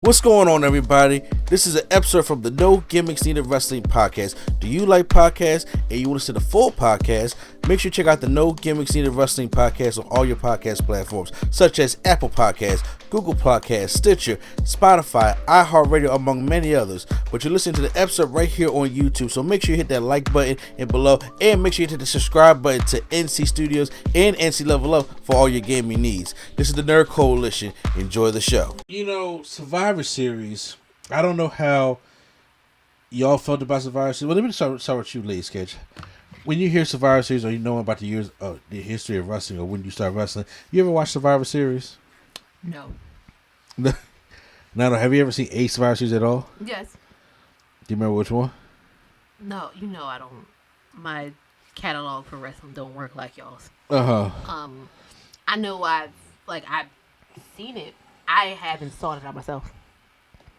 What's going on, everybody? This is an episode from the No Gimmicks Needed Wrestling podcast. Do you like podcasts and you want to see the full podcast? Make sure you check out the No Gimmicks Needed Wrestling podcast on all your podcast platforms, such as Apple Podcasts, Google Podcasts, Stitcher, Spotify, iHeartRadio, among many others. But you're listening to the episode right here on YouTube, so make sure you hit that like button and below, and make sure you hit the subscribe button to NC Studios and NC Level Up for all your gaming needs. This is the Nerd Coalition. Enjoy the show. You know, Survivor Series, I don't know how y'all felt about Survivor Series. Well, let me start with you, Lady Sketch. When you hear Survivor Series, or you know about the history of wrestling, or when you start wrestling, you ever watch Survivor Series? No. No. Have you ever seen a Survivor Series at all? Yes. Do you remember which one? No, I don't. My catalog for wrestling don't work like y'all's. I know I've seen it. I haven't started it myself.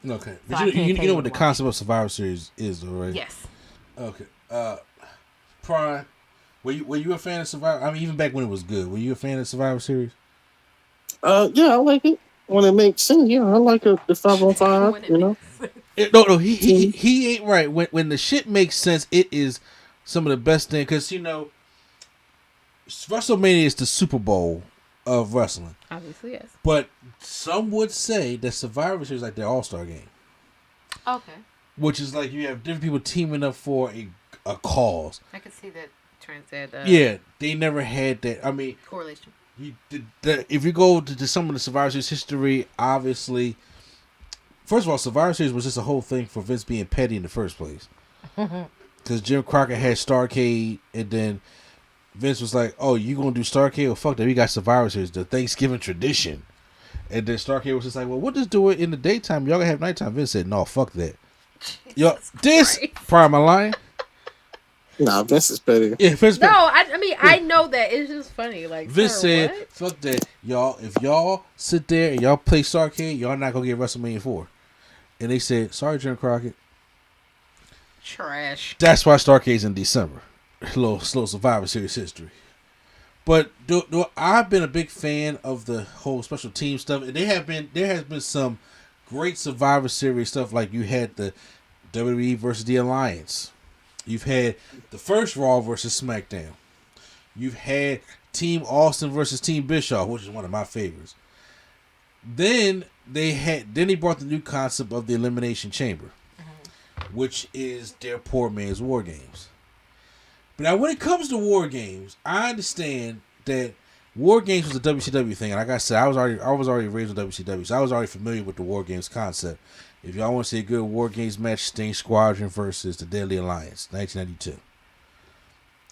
Okay, So but you know what the concept of Survivor Series is, though, right? Yes. Okay. Prime, were you a fan of Survivor? I mean, even back when it was good, were you a fan of Survivor Series? Yeah, I like it when it makes sense. Yeah, I like the 5-on-5. You know. No, he ain't right. When the shit makes sense, it is some of the best thing, because WrestleMania is the Super Bowl of wrestling. Obviously, yes. But some would say that Survivor Series is like their All-Star game. Okay. Which is like you have different people teaming up for a cause. I could see that yeah, they never had that. I mean, correlation. If you go to some of the Survivor Series history, obviously, first of all, Survivor Series was just a whole thing for Vince being petty in the first place. Because Jim Crockett had Starrcade, and then Vince was like, "Oh, you gonna do Starrcade? Well, fuck that. We got Survivor Series, the Thanksgiving tradition." And then Starrcade was just like, "Well, we'll just do it in the daytime. Y'all gonna have nighttime." Vince said, "No, fuck that." Yo, this Prime, am I lying? Nah, Vince is petty. Yeah, Vince. No, I mean, I know that. It's just funny. Like Vince said, what? "Fuck that, y'all. If y'all sit there and y'all play Starrcade, y'all not gonna get WrestleMania 4." And they said, "Sorry, Jim Crockett." Trash. That's why Starrcade's in December. Little slow Survivor Series history. But I've been a big fan of the whole special team stuff. And there has been some great Survivor Series stuff. Like you had the WWE versus the Alliance. You've had the first Raw versus Smackdown. You've had Team Austin versus Team Bischoff, which is one of my favorites. Then they brought the new concept of the Elimination Chamber, which is their poor man's War Games. But now, when it comes to War Games, I understand that War Games was a WCW thing, and like I said, I was already raised with WCW, so I was already familiar with the War Games concept. If y'all want to see a good War Games match, Sting Squadron versus the Deadly Alliance, 1992.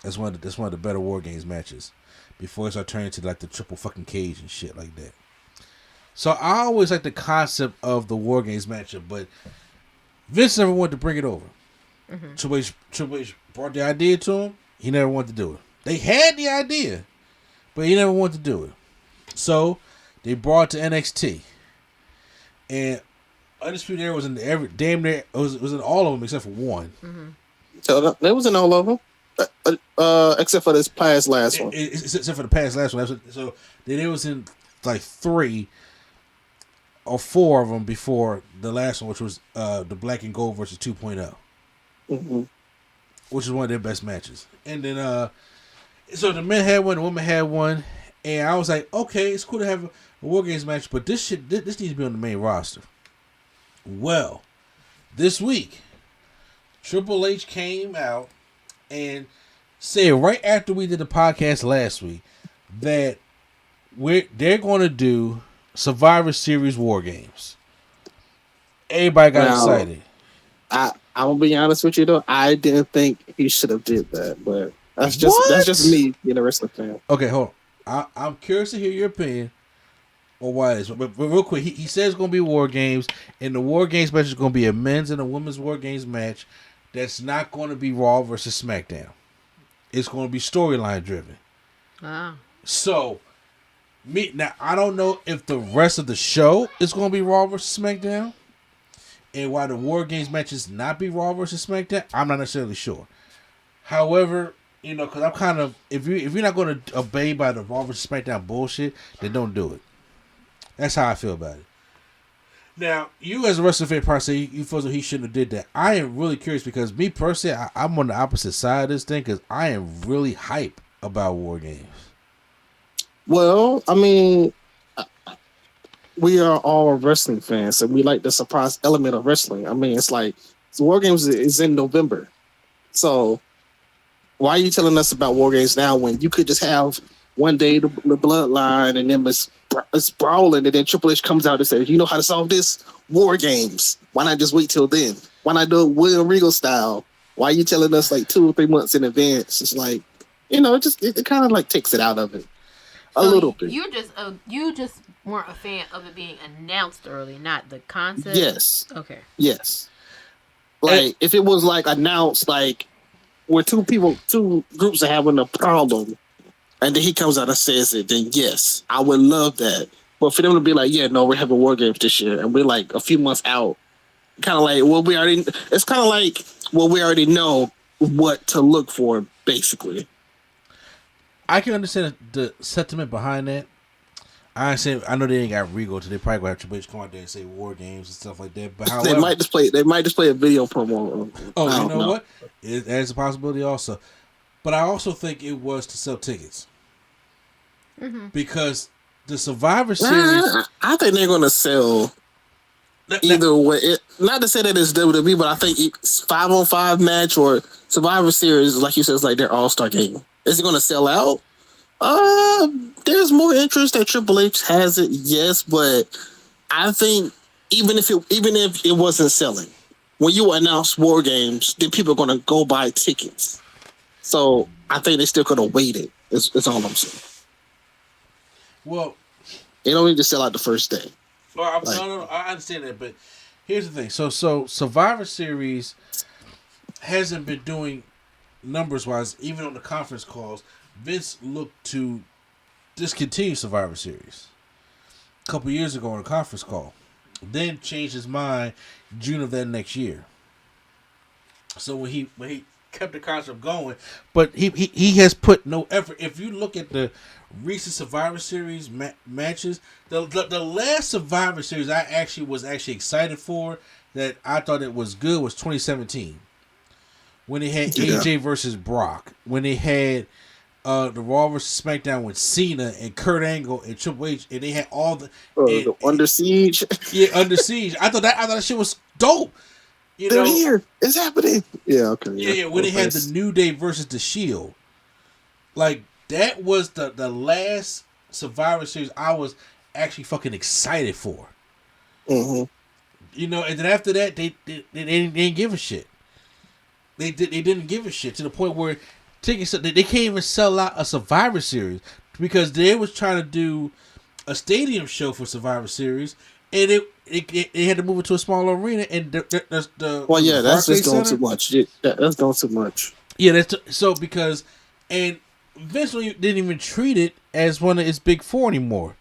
That's one of the better War Games matches before it started turning into like the triple fucking cage and shit like that. So I always like the concept of the War Games matchup, but Vince never wanted to bring it over. Triple H brought the idea to him. He never wanted to do it. They had the idea, but he never wanted to do it. So they brought it to NXT, and Undisputed Era was in damn near. It was in all of them except for one. So that was in all of them, except for this past last one. Except for the past last one. So then it was in like 3 or 4 of them before the last one, which was the Black and Gold versus 2.0. Which is one of their best matches. And then, so the men had one, the women had one, and I was like, okay, it's cool to have a War Games match, but this needs to be on the main roster. Well, this week, Triple H came out and said right after we did the podcast last week that they're going to do Survivor Series War Games. Everybody got excited. I'm gonna be honest with you though. I didn't think he should have did that, but that's just me being a wrestling fan. Okay, hold on. I'm curious to hear your opinion on why it is. But real quick, he says it's gonna be War Games, and the War Games match is gonna be a men's and a women's War Games match. That's not going to be Raw versus SmackDown. It's going to be storyline driven. So, now I don't know if the rest of the show is going to be Raw versus SmackDown. And why the War Games matches not be Raw versus SmackDown, I'm not necessarily sure. However, because I'm kind of, if you're not going to obey by the Raw versus SmackDown bullshit, then don't do it. That's how I feel about it. Now, you as a wrestling fan probably say you feel that he shouldn't have did that. I am really curious because me personally, I'm on the opposite side of this thing because I am really hype about War Games. Well, I mean, we are all wrestling fans, and we like the surprise element of wrestling. I mean, it's like War Games is in November, so why are you telling us about War Games now when you could just have one day the Bloodline and then it's brawling, and then Triple H comes out and says, "You know how to solve this? War Games. Why not just wait till then? Why not do it William Regal style? Why are you telling us like 2 or 3 months in advance?" It's like, it kind of like takes it out of it a little bit. You just weren't a fan of it being announced early, not the concept. Yes. Okay. Yes. Like if it was like announced, like where two groups are having a problem, and then he comes out and says it, then yes, I would love that. But for them to be like, yeah, no, we're having War Games this year, and we're like a few months out, kind of like, well, it's kind of like, well, we already know what to look for, basically. I can understand the sentiment behind that. I know they ain't got Regal, so they probably gonna have Triple H come out there and say War Games and stuff like that. But however, they might just play a video promo. Oh, you know what? There's a possibility also. But I also think it was to sell tickets. Because the Survivor Series... I think they're going to sell either way. Not to say that it's WWE, but I think 5-on-5 match or Survivor Series, like you said, is like their all-star game. Is it going to sell out? There's more interest that Triple H has it, yes, but I think even if it wasn't selling, when you announce War Games, then people are going to go buy tickets. So I think they're still going to wait it. That's all I'm saying. Well, they don't need to sell out the first day. Well, no, I understand that, but here's the thing. So Survivor Series hasn't been doing numbers-wise, even on the conference calls. Vince looked to discontinue Survivor Series a couple years ago on a conference call. Then changed his mind June of that next year. So when he kept the concept going, but he has put no effort. If you look at the recent Survivor Series matches, the last Survivor Series I was excited for, that I thought it was good, was 2017 when they had AJ versus Brock, when they had the Raw versus Smackdown with Cena and Kurt Angle and Triple H, and they had all the Under Siege. Yeah, Under Siege. I thought that shit was dope. They're here. It's happening. Yeah, okay. Yeah. When they had the New Day versus the Shield, like that was the last Survivor Series I was actually fucking excited for. Mm-hmm. And then after that they didn't give a shit. They didn't give a shit to the point where tickets they can't even sell out a Survivor Series because they was trying to do a stadium show for Survivor Series, and it had to move it to a smaller arena, and that's just going too much. That's going too much. Yeah, and Vince didn't even treat it as one of his big four anymore.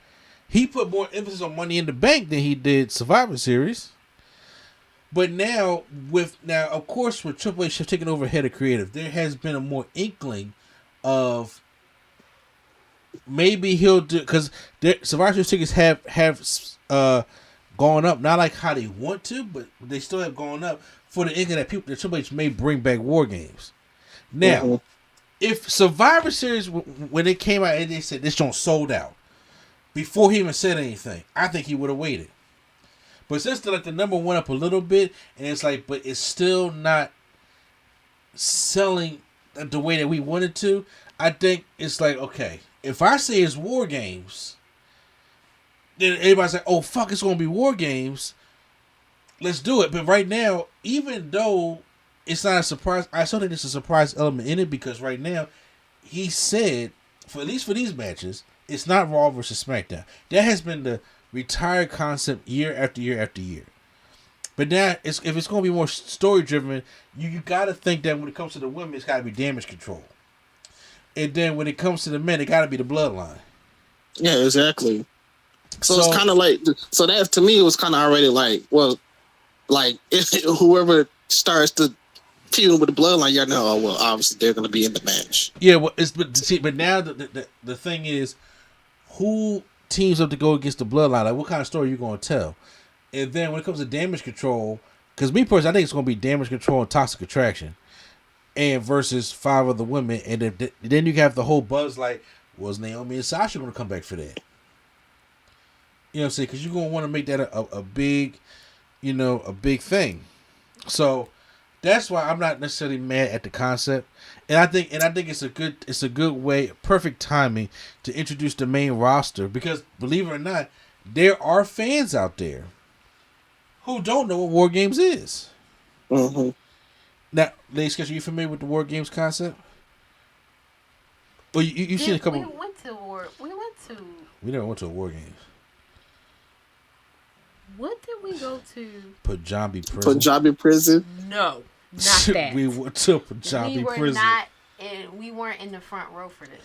He put more emphasis on Money in the Bank than he did Survivor Series. But now, of course, with Triple H taking over head of creative, there has been a more inkling of maybe he'll do, because Survivor Series tickets have gone up, not like how they want to, but they still have gone up for the inkling that Triple H may bring back War Games. Now, if Survivor Series, when it came out and they said this joint sold out, before he even said anything, I think he would have waited. But since the number went up a little bit, and it's like, but it's still not selling the way that we wanted to, I think it's like, okay, if I say it's War Games, then everybody's like, oh, fuck, it's going to be War Games. Let's do it. But right now, even though it's not a surprise, I still think there's a surprise element in it, because right now, he said, at least for these matches, it's not Raw versus SmackDown. That has been the retired concept year after year after year. But now, if it's going to be more story driven, you got to think that when it comes to the women, it's got to be Damage Control. And then when it comes to the men, it got to be the Bloodline. Yeah, exactly. So it's kind of like, so that to me, it was kind of already like, well, like if whoever starts to feud with the Bloodline, you know, oh, well, obviously they're going to be in the match. Yeah, well, but now the thing is, who teams up to go against the Bloodline? Like, what kind of story are you going to tell? And then when it comes to damage control, because me personally, I think it's going to be damage control and toxic attraction, and versus 5 other women, and then you have the whole buzz like, was Naomi and Sasha going to come back for that? You know what I'm saying? Because you're going to want to make that a big, a big thing. So that's why I'm not necessarily mad at the concept, and I think it's a good way, perfect timing to introduce the main roster, because believe it or not, there are fans out there who don't know what War Games is. Mm-hmm. Now, ladies, are you familiar with the War Games concept? Well, you've seen a couple. We went to war. We never went to a War Games. What did we go to? Punjabi prison. Punjabi prison? No, not that. We went to Punjabi prison. We weren't in the front row for this.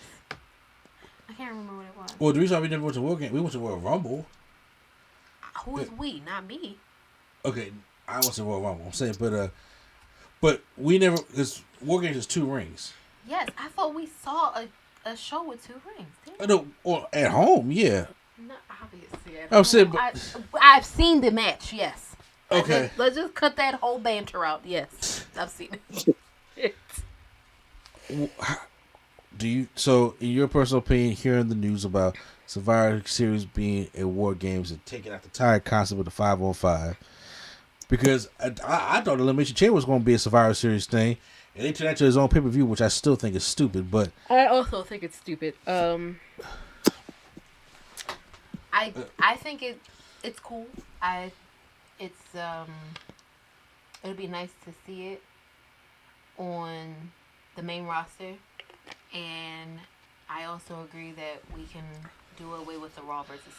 I can't remember what it was. Well, the reason why we never went to War Games, we went to Royal Rumble. Who was we? Not me. Okay, I went to Royal Rumble. I'm saying, but we never, because War Games is 2 rings. Yes, I thought we saw a show with 2 rings. No, or at home, yeah. No, obviously. I'm saying, but I've seen the match. Yes. Okay. Let's just cut that whole banter out. Yes, I've seen it. So, in your personal opinion, hearing the news about Survivor Series being a War Games and taking out the entire concept of the 5-on-5, because I thought the Elimination Chamber was going to be a Survivor Series thing, and they turned that to his own pay-per-view, which I still think is stupid. But I also think it's stupid. I think it's cool. It'll be nice to see it on the main roster, and I also agree that we can do away with the Raw versus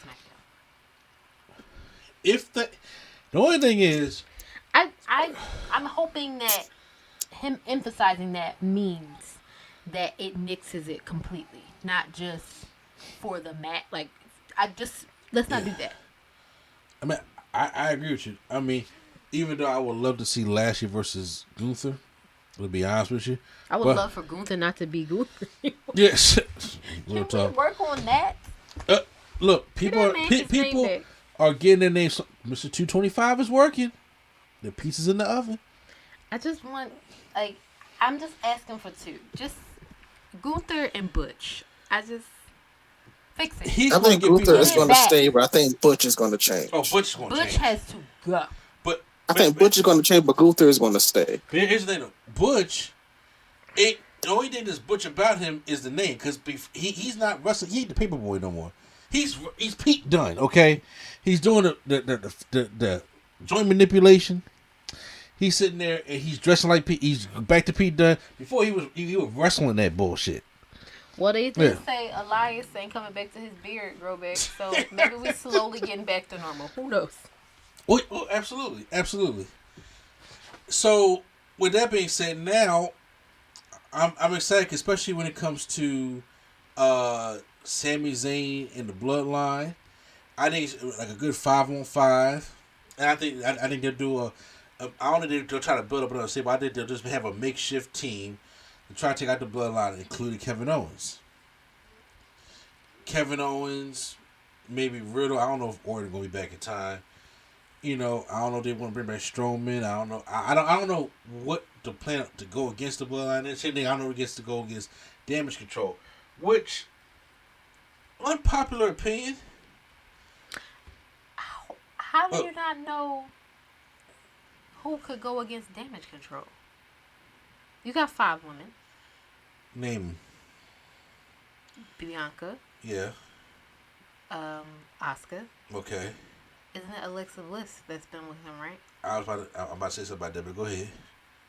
SmackDown. The only thing is, I'm hoping that him emphasizing that means that it nixes it completely, not just for the match. Like, let's not do that. I mean, I agree with you. I mean, even though I would love to see Lashley versus Gunther, to be honest with you, I would love for Gunther not to be Gunther. Yes. Can we work on that? Look, people are getting their names. Mr. 225 is working. The pieces in the oven. I just want, I'm just asking for 2. Just Gunther and Butch. I just fix it. I think Gunther is going to stay, but I think Butch is going to change. Oh, Butch is going to change. Butch has to go. I think Butch is going to change, but Gunther is going to stay. Here's the thing, though. Butch, the only thing that's Butch about him is the name, because he's not wrestling. He ain't the Paperboy no more. He's Pete Dunne, okay? He's doing the joint manipulation. He's sitting there and he's dressing like Pete. He's back to Pete Dunne. Before he was wrestling that bullshit. Well, they did say Elias ain't coming back to his beard grow back, so maybe we slowly getting back to normal. Who knows? Oh, absolutely, absolutely. So, with that being said, now I'm excited, especially when it comes to Sami Zayn and the Bloodline. I think it's like a good 5-on-5, and I think they'll do I don't think they'll try to build up another stable. I think they'll just have a makeshift team to try to take out the Bloodline, including Kevin Owens. Maybe Riddle. I don't know if Orton gonna be back in time. I don't know if they want to bring back Strowman. I don't know. I don't know what the plan to go against the Bloodline. And same thing. I don't know what gets to go against Damage Control, which unpopular opinion. How do you not know who could go against Damage Control? You got 5 women. Name them. Bianca. Yeah. Asuka. Okay. Isn't it Alexa Bliss that's been with him, right? I'm about to say something about that, but go ahead.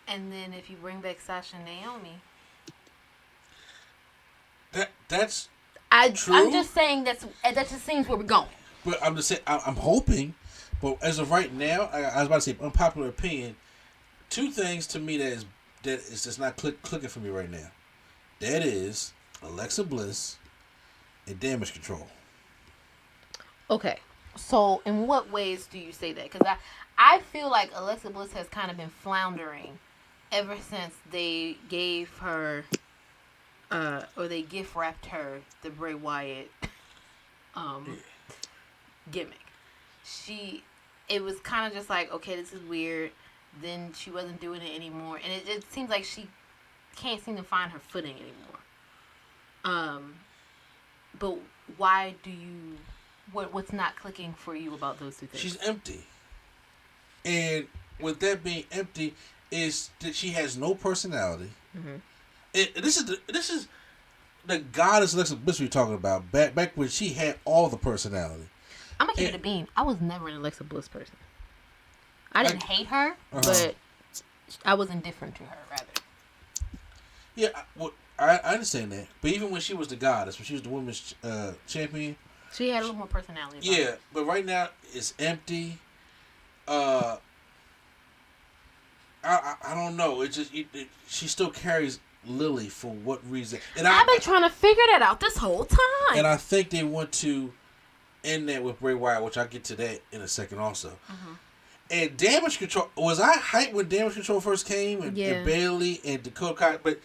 And then if you bring back Sasha and Naomi. That's true. I'm just saying that just seems where we're going. But I'm just saying, I'm hoping. But as of right now, I was about to say unpopular opinion. 2 things to me that is just not clicking for me right now. That is Alexa Bliss and Damage Control. Okay, so in what ways do you say that? Because I feel like Alexa Bliss has kind of been floundering ever since they gave her, or they gift wrapped her the Bray Wyatt gimmick. it was kind of just like, okay, this is weird. Then she wasn't doing it anymore, and it seems like she can't seem to find her footing anymore. But why do you? What's not clicking for you about those two things? She's empty, and with that being empty, is that she has no personality. Mm-hmm. This is the goddess Alexa Bliss we're talking about. Back when she had all the personality. I'm gonna keep it a bean. I was never an Alexa Bliss person. I didn't hate her, but I was indifferent to her, rather. Yeah, well, I understand that. But even when she was the goddess, when she was the women's champion, she had a little more personality. Yeah, but right now it's empty. I don't know. It just she still carries Lily for what reason? And I've been trying to figure that out this whole time. And I think they want to end that with Bray Wyatt, which I'll get to that in a second also. Mm-hmm. And Damage Control, was I hyped when Damage Control first came? And Bayley and Dakota Kai, but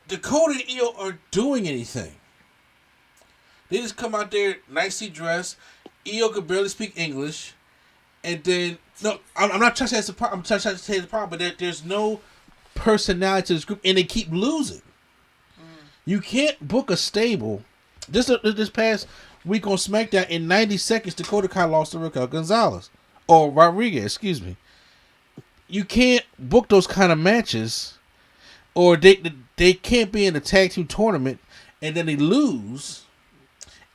Dakota and Io aren't doing anything. They just come out there nicely dressed. Io could barely speak English. And then, no, I'm not trying to say it's a problem. I'm trying to say it's a problem, but there's no personality to this group, and they keep losing. You can't book a stable. This past week on SmackDown, in 90 seconds, Dakota Kai lost to Raquel Gonzalez. Or Rodriguez, excuse me. You can't book those kind of matches, or they can't be in a tag team tournament, and then they lose,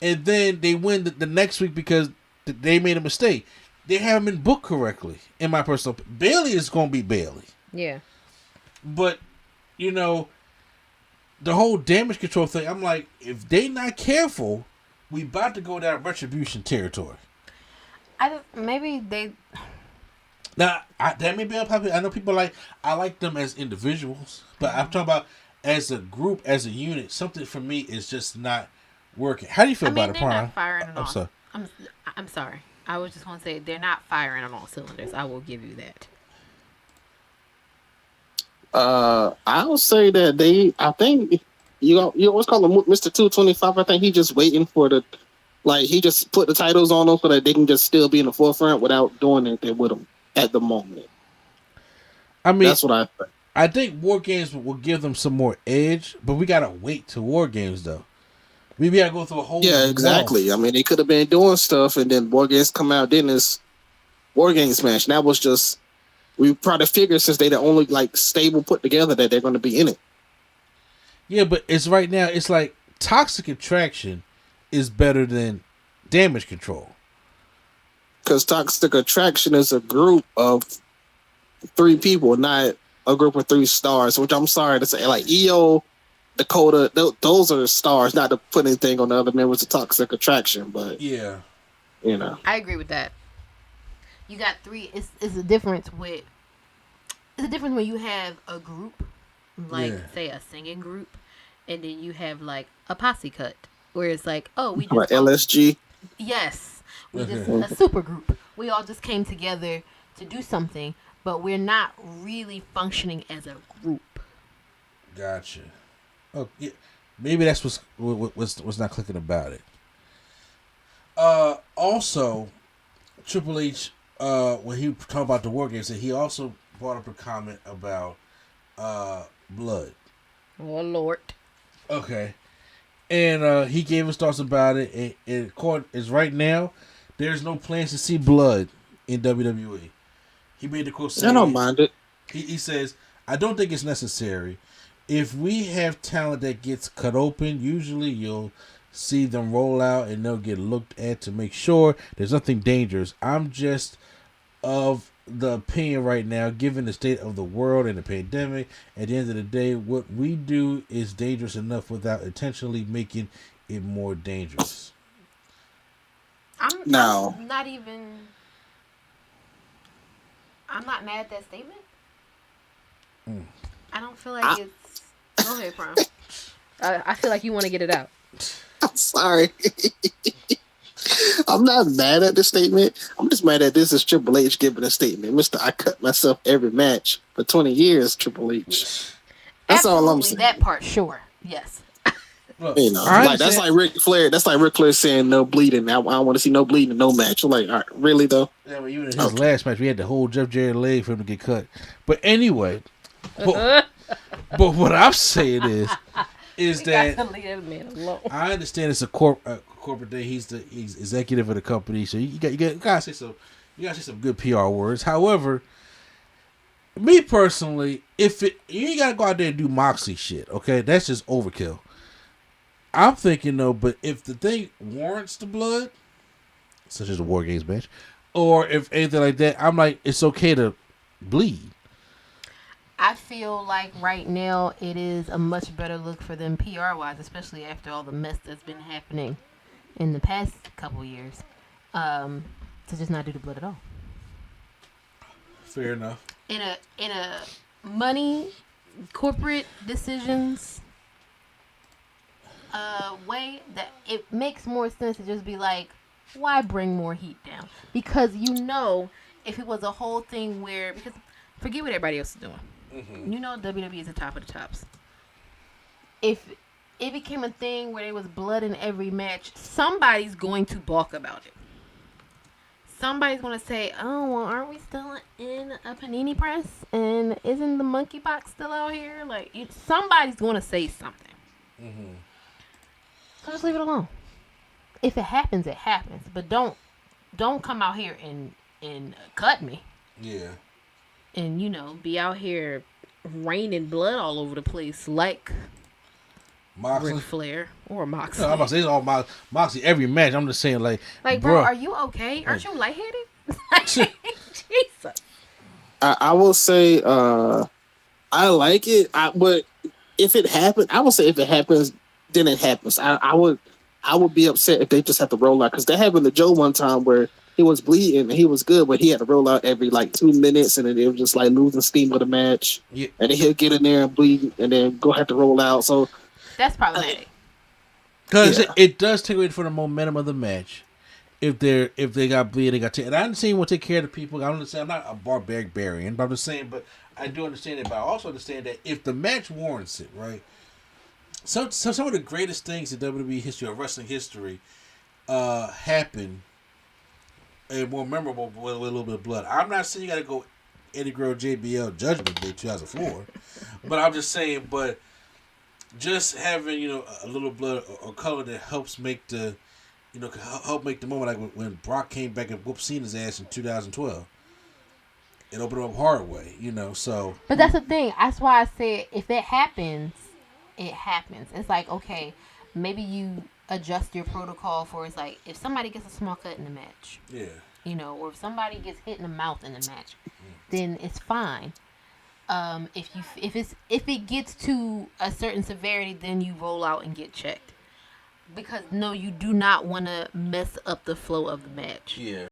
and then they win the next week because they made a mistake. They haven't been booked correctly, in my personal opinion. Bayley is going to be Bayley. Yeah. But, the whole Damage Control thing, I'm like, if they not careful, we about to go down Retribution territory. Maybe they... Now, that may be unpopular. I know people I like them as individuals, but I'm talking about as a group, as a unit. Something for me is just not working. How do you feel about it, Prime? Not firing on all. Sorry. I'm sorry. I was just going to say they're not firing on all cylinders. I will give you that. I'll say that I think you always call him Mr. 225. I think he's just waiting for he just put the titles on them so that they can just still be in the forefront without doing anything with them at the moment. I mean, that's what I think. I think War Games will give them some more edge, but we gotta wait to War Games though. We gotta go through a whole. Yeah, exactly. I mean, they could have been doing stuff, and then War Games come out. Then this War Games match. And that was just we probably figured since they the only stable put together that they're going to be in it. Yeah, but it's right now. It's like Toxic Attraction is better than Damage Control. Because Toxic Attraction is a group of 3 people, not a group of 3 stars. Which I'm sorry to say, Io, Dakota, those are stars. Not to put anything on the other members of Toxic Attraction, but yeah, I agree with that. You got 3. It's a difference with. It's a difference when you have a group, say a singing group, and then you have a posse cut, where it's we just LSG. Yes, we just a super group. We all just came together to do something, but we're not really functioning as a group. Gotcha. Oh, yeah. Maybe that's what's not clicking about it. Also, Triple H, when he talked about the War Games, he also brought up a comment about blood. Oh Lord. Okay. And he gave his thoughts about it. And court is right now, there's no plans to see blood in WWE. He made the quote say, I don't mind it. He says, I don't think it's necessary. If we have talent that gets cut open, usually you'll see them roll out and they'll get looked at to make sure there's nothing dangerous. I'm just of the opinion right now, given the state of the world and the pandemic, at the end of the day, what we do is dangerous enough without intentionally making it more dangerous. I'm not mad at that statement. I don't feel like it's... Go ahead, Prime. I feel like you want to get it out. I'm sorry. I'm not mad at the statement. I'm just mad at this is Triple H giving a statement. Mr. I cut myself every match for 20 years, Triple H. That's Absolutely, all I'm saying. That part, sure. Yes. Look, You know, like that's like Ric Flair. That's like Ric Flair saying no bleeding. I don't want to see no bleeding in no match. I'm like, all right, really though? Yeah, but even in his last match, we had to hold Jeff Jarrett leg for him to get cut. But anyway, but what I'm saying is that I understand it's a corporate day. He's executive of the company, so you gotta say some good PR words. However, me personally, you ain't gotta go out there and do Moxley shit, okay? That's just overkill. I'm thinking though, but if the thing warrants the blood, such as a War Games match, or if anything like that, I'm like, it's okay to bleed. I feel like right now it is a much better look for them PR wise, especially after all the mess that's been happening in the past couple years, to just not do the blood at all. Fair enough. In a money corporate decisions way, that it makes more sense to just be like, why bring more heat down? Because if it was a whole thing where, because forget what everybody else is doing. Mm-hmm. WWE is the top of the tops. If it became a thing where there was blood in every match, somebody's going to balk about it. Somebody's going to say, oh, well, aren't we still in a panini press? And isn't the monkeypox still out here? Like, somebody's going to say something. Mm-hmm. So just leave it alone. If it happens, it happens. But don't come out here and cut me. Yeah. And, be out here raining blood all over the place like Moxley. Ric Flair or Moxley. No, I'm about to say it's all Moxley every match. I'm just saying, like, bro, are you okay? Aren't you lightheaded? Jesus. I will say, I like it. But if it happened, I will say if it happens, then it happens. I would be upset if they just have to roll out, because that happened to Joe one time where he was bleeding and he was good, but he had to roll out every 2 minutes, and then it was just like losing steam of the match. Yeah. And then he'll get in there and bleed, and then have to roll out. So that's problematic. Because it does take away from the momentum of the match. If they got bleed, they got taken. And I understand what take care of the people. I understand. I'm not a barbarian, but I'm just saying. But I do understand it. But I also understand that if the match warrants it, right? So some of the greatest things in WWE history or wrestling history happen, and more memorable with a little bit of blood. I'm not saying you got to go Eddie Guerrero JBL Judgment Day 2004, but I'm just saying. But just having a little blood or color that helps make the help make the moment, like when Brock came back and whooped Cena's ass in 2012. It opened up hard way, So. But that's the thing. That's why I said if it happens, it happens. It's like, okay, maybe you adjust your protocol for, it's like if somebody gets a small cut in the match, or if somebody gets hit in the mouth in the match, then it's fine. If it gets to a certain severity, then you roll out and get checked, because you do not want to mess up the flow of the match. Yeah.